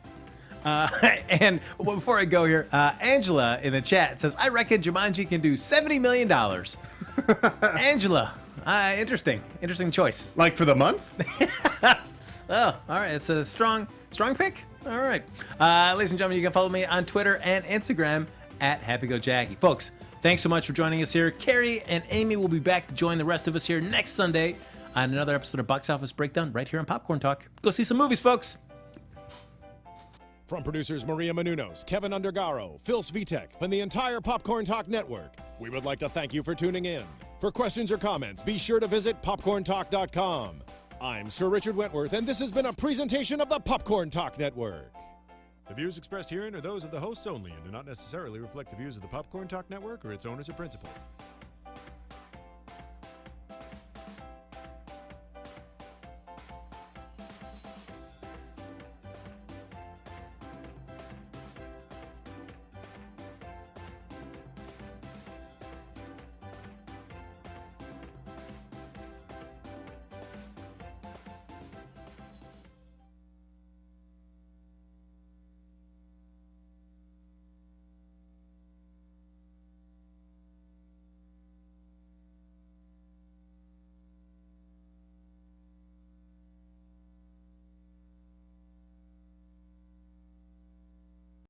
And before I go here, Angela in the chat says, I reckon Jumanji can do $70 million. Angela, interesting choice. Like for the month? Oh, all right. It's a strong pick. All right. Ladies and gentlemen, you can follow me on Twitter and Instagram at HappyGoJackie. Folks, thanks so much for joining us here. Carrie and Amy will be back to join the rest of us here next Sunday on another episode of Box Office Breakdown right here on Popcorn Talk. Go see some movies, folks. From producers Maria Menounos, Kevin Undergaro, Phil Svitek, and the entire Popcorn Talk Network, we would like to thank you for tuning in. For questions or comments, be sure to visit popcorntalk.com. I'm Sir Richard Wentworth, and this has been a presentation of the Popcorn Talk Network. The views expressed herein are those of the hosts only and do not necessarily reflect the views of the Popcorn Talk Network or its owners or principals.